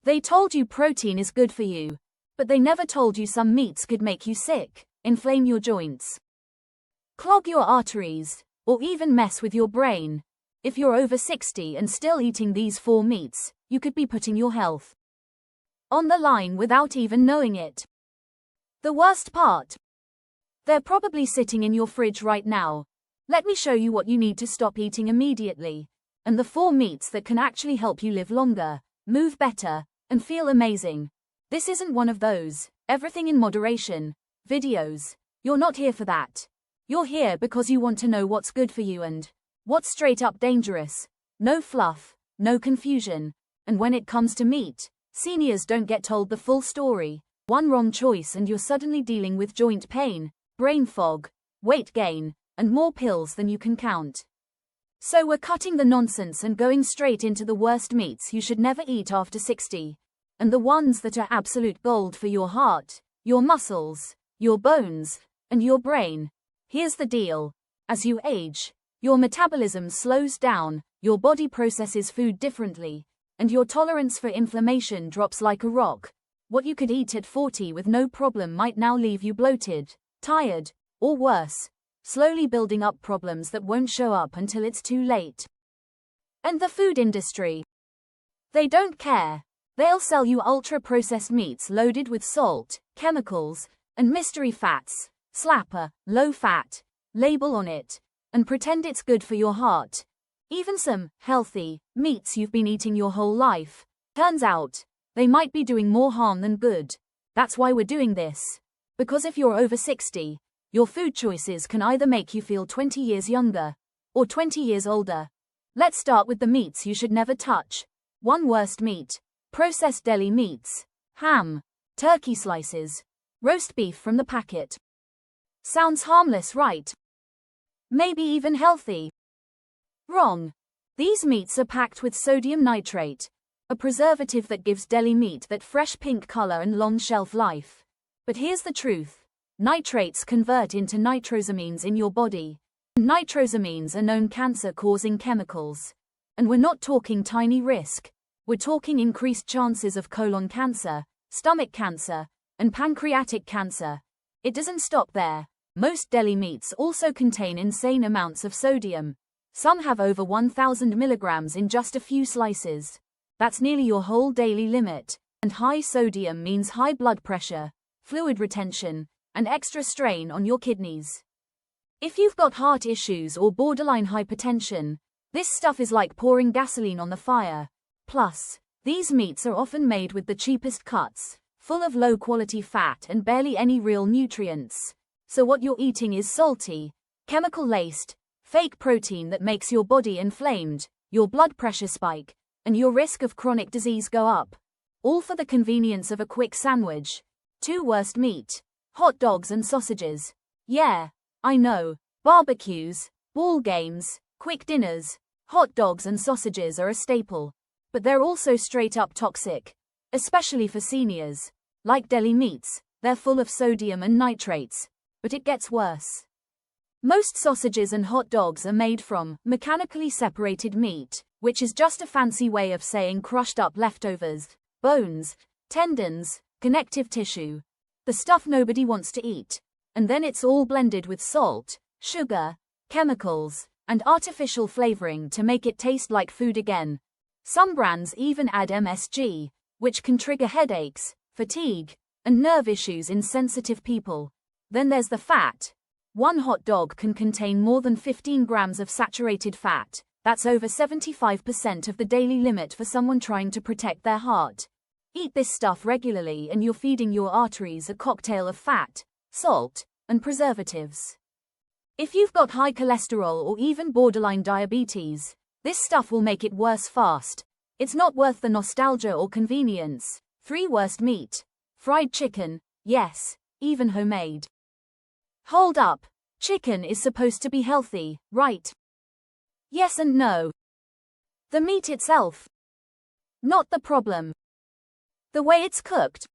They told you protein is good for you, but they never told you some meats could make you sick, inflame your joints, clog your arteries, or even mess with your brain. If you're over 60 and still eating these 4 meats, you could be putting your health on the line without even knowing it. The worst part? They're probably sitting in your fridge right now. Let me show you what you need to stop eating immediately, and the 4 meats that can actually help you live longer, move better, and feel amazing. This isn't one of those everything in moderation videos. You're not here for that. You're here because you want to know what's good for you and what's straight up dangerous. No fluff, no confusion. And when it comes to meat, seniors don't get told the full story. One wrong choice and you're suddenly dealing with joint pain, brain fog, weight gain, and more pills than you can count. So we're cutting the nonsense and going straight into the worst meats you should never eat after 60. And the ones that are absolute gold for your heart, your muscles, your bones, and your brain. Here's the deal. As you age, your metabolism slows down, your body processes food differently, and your tolerance for inflammation drops like a rock. What you could eat at 40 with no problem might now leave you bloated, tired, or worse, slowly building up problems that won't show up until it's too late. And the food industry. They don't care. They'll sell you ultra-processed meats loaded with salt, chemicals, and mystery fats. Slap a low-fat label on it, and pretend it's good for your heart. Even some healthy meats you've been eating your whole life. Turns out, they might be doing more harm than good. That's why we're doing this. Because if you're over 60, your food choices can either make you feel 20 years younger, or 20 years older. Let's start with the meats you should never touch. 1 worst meat. Processed deli meats. Ham. Turkey slices. Roast beef from the packet. Sounds harmless, right? Maybe even healthy. Wrong. These meats are packed with sodium nitrate, a preservative that gives deli meat that fresh pink color and long shelf life. But here's the truth. Nitrates convert into nitrosamines in your body. Nitrosamines are known cancer-causing chemicals. And we're not talking tiny risk. We're talking increased chances of colon cancer, stomach cancer, and pancreatic cancer. It doesn't stop there. Most deli meats also contain insane amounts of sodium. Some have over 1,000 milligrams in just a few slices. That's nearly your whole daily limit. And high sodium means high blood pressure, fluid retention, and extra strain on your kidneys. If you've got heart issues or borderline hypertension, this stuff is like pouring gasoline on the fire. Plus, these meats are often made with the cheapest cuts, full of low-quality fat and barely any real nutrients. So what you're eating is salty, chemical-laced, fake protein that makes your body inflamed, your blood pressure spike, and your risk of chronic disease go up. All for the convenience of a quick sandwich. 2 worst meat. Hot dogs and sausages. Yeah, I know. Barbecues, ball games, quick dinners. Hot dogs and sausages are a staple. But they're also straight up toxic. Especially for seniors. Like deli meats, they're full of sodium and nitrates. But it gets worse. Most sausages and hot dogs are made from mechanically separated meat, which is just a fancy way of saying crushed up leftovers, bones, tendons, connective tissue. The stuff nobody wants to eat. And then it's all blended with salt, sugar, chemicals, and artificial flavoring to make it taste like food again. Some brands even add MSG, which can trigger headaches, fatigue, and nerve issues in sensitive people. Then there's the fat. 1 hot dog can contain more than 15 grams of saturated fat. That's over 75% of the daily limit for someone trying to protect their heart. Eat this stuff regularly and you're feeding your arteries a cocktail of fat, salt, and preservatives. If you've got high cholesterol or even borderline diabetes, this stuff will make it worse fast. It's not worth the nostalgia or convenience. 3 worst meat. Fried chicken. Yes, even homemade. Hold up. Chicken is supposed to be healthy, right? Yes and no. The meat itself. Not the problem. The way it's cooked.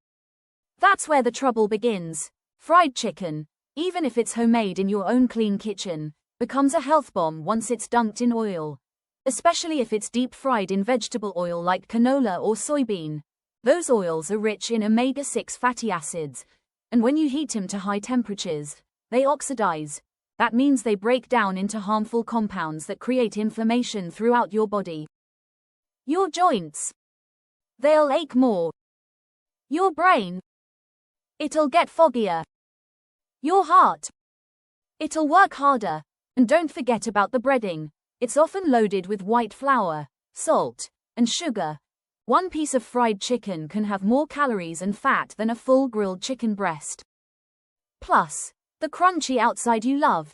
That's where the trouble begins. Fried chicken, even if it's homemade in your own clean kitchen, becomes a health bomb once it's dunked in oil. Especially if it's deep fried in vegetable oil like canola or soybean. Those oils are rich in omega-6 fatty acids, and when you heat them to high temperatures, they oxidize. That means they break down into harmful compounds that create inflammation throughout your body. Your joints. They'll ache more. Your brain. It'll get foggier. Your heart. It'll work harder. And don't forget about the breading. It's often loaded with white flour, salt, and sugar. One piece of fried chicken can have more calories and fat than a full grilled chicken breast. Plus, the crunchy outside you love.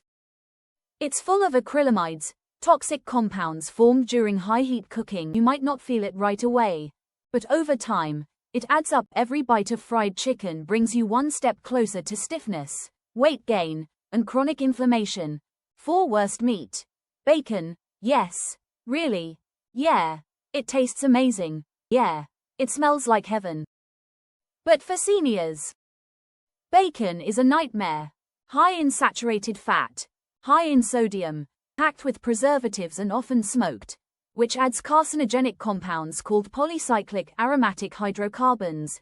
It's full of acrylamides, toxic compounds formed during high heat cooking. You might not feel it right away, but over time, it adds up. Every bite of fried chicken brings you one step closer to stiffness, weight gain, and chronic inflammation. 4 worst meat. Bacon. Yes. Really? Yeah. It tastes amazing. Yeah. It smells like heaven. But for seniors, bacon is a nightmare. High in saturated fat, high in sodium, packed with preservatives and often smoked, which adds carcinogenic compounds called polycyclic aromatic hydrocarbons,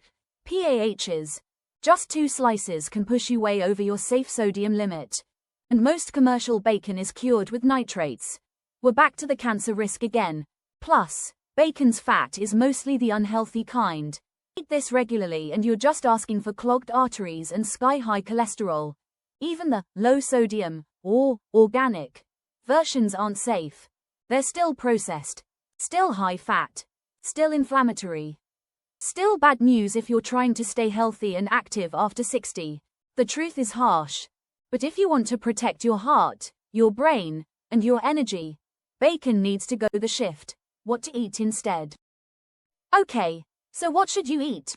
PAHs. Just 2 slices can push you way over your safe sodium limit. And most commercial bacon is cured with nitrates. We're back to the cancer risk again. Plus, bacon's fat is mostly the unhealthy kind. Eat this regularly and you're just asking for clogged arteries and sky-high cholesterol. Even the low-sodium, or organic, versions aren't safe. They're still processed, still high-fat, still inflammatory. Still bad news if you're trying to stay healthy and active after 60. The truth is harsh. But if you want to protect your heart, your brain, and your energy, bacon needs to go the shift. What to eat instead? Okay, so what should you eat?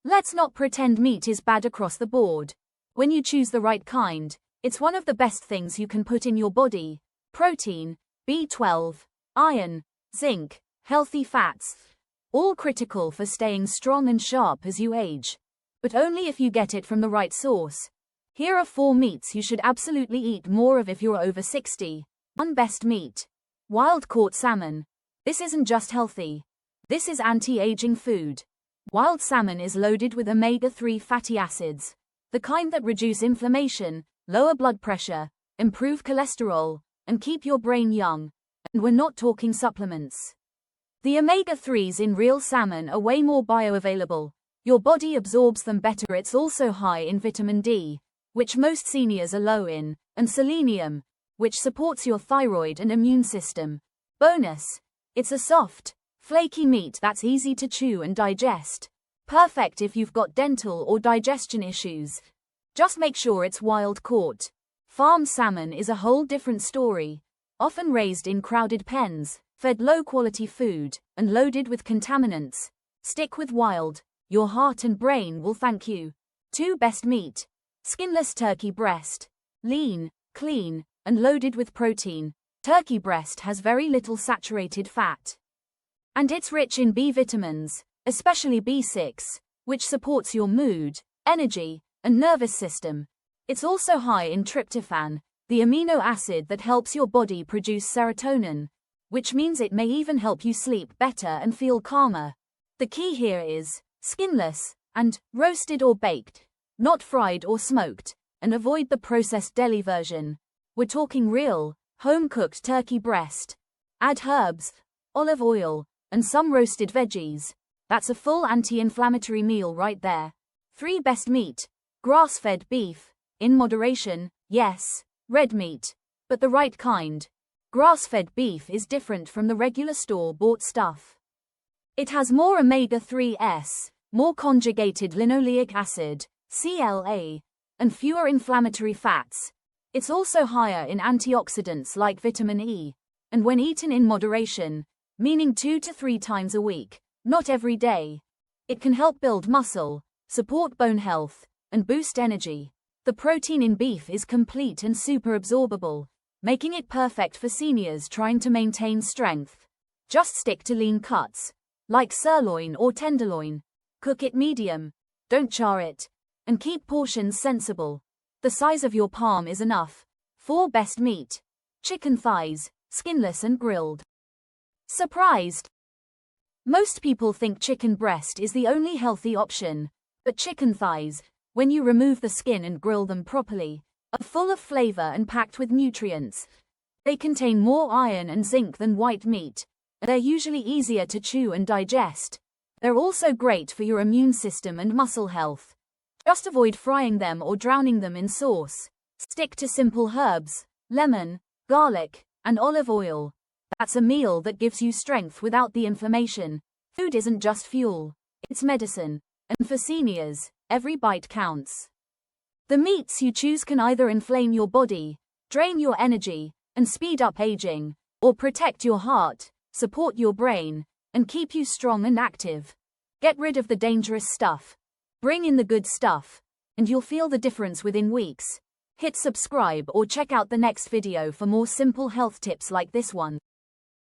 Let's not pretend meat is bad across the board. When you choose the right kind, it's one of the best things you can put in your body. Protein, B12, iron, zinc, healthy fats, all critical for staying strong and sharp as you age. But only if you get it from the right source. Here are 4 meats you should absolutely eat more of if you're over 60. 1. Best meat. Wild-caught salmon. This isn't just healthy. This is anti-aging food. Wild salmon is loaded with omega-3 fatty acids, the kind that reduce inflammation, lower blood pressure, improve cholesterol, and keep your brain young. And we're not talking supplements. The omega-3s in real salmon are way more bioavailable. Your body absorbs them better. It's also high in vitamin D, which most seniors are low in, and selenium, which supports your thyroid and immune system. Bonus. It's a soft, flaky meat that's easy to chew and digest. Perfect if you've got dental or digestion issues. Just make sure it's wild-caught. Farmed salmon is a whole different story. Often raised in crowded pens, fed low-quality food, and loaded with contaminants. Stick with wild. Your heart and brain will thank you. 2. Best meat. Skinless turkey breast. Lean, clean, and loaded with protein. Turkey breast has very little saturated fat. And it's rich in B vitamins, especially B6, which supports your mood, energy, and nervous system. It's also high in tryptophan, the amino acid that helps your body produce serotonin, which means it may even help you sleep better and feel calmer. The key here is skinless and roasted or baked, not fried or smoked, and avoid the processed deli version. We're talking real, home-cooked turkey breast. Add herbs, olive oil, and some roasted veggies. That's a full anti-inflammatory meal right there. 3. Best meat. Grass-fed beef. In moderation, yes, red meat, but the right kind. Grass-fed beef is different from the regular store-bought stuff. It has more omega-3s, more conjugated linoleic acid, CLA, and fewer inflammatory fats. It's also higher in antioxidants like vitamin E, and when eaten in moderation, meaning 2 to 3 times a week, not every day, it can help build muscle, support bone health, and boost energy. The protein in beef is complete and super absorbable, making it perfect for seniors trying to maintain strength. Just stick to lean cuts, like sirloin or tenderloin. Cook it medium, don't char it, and keep portions sensible. The size of your palm is enough. 4. Best meat. Chicken thighs, skinless and grilled. Surprised? Most people think chicken breast is the only healthy option, but chicken thighs, when you remove the skin and grill them properly, are full of flavor and packed with nutrients. They contain more iron and zinc than white meat. They're usually easier to chew and digest. They're also great for your immune system and muscle health. Just avoid frying them or drowning them in sauce. Stick to simple herbs, lemon, garlic, and olive oil. That's a meal that gives you strength without the inflammation. Food isn't just fuel, it's medicine. And for seniors, every bite counts. The meats you choose can either inflame your body, drain your energy, and speed up aging, or protect your heart, support your brain, and keep you strong and active. Get rid of the dangerous stuff. Bring in the good stuff, and you'll feel the difference within weeks. Hit subscribe or check out the next video for more simple health tips like this one.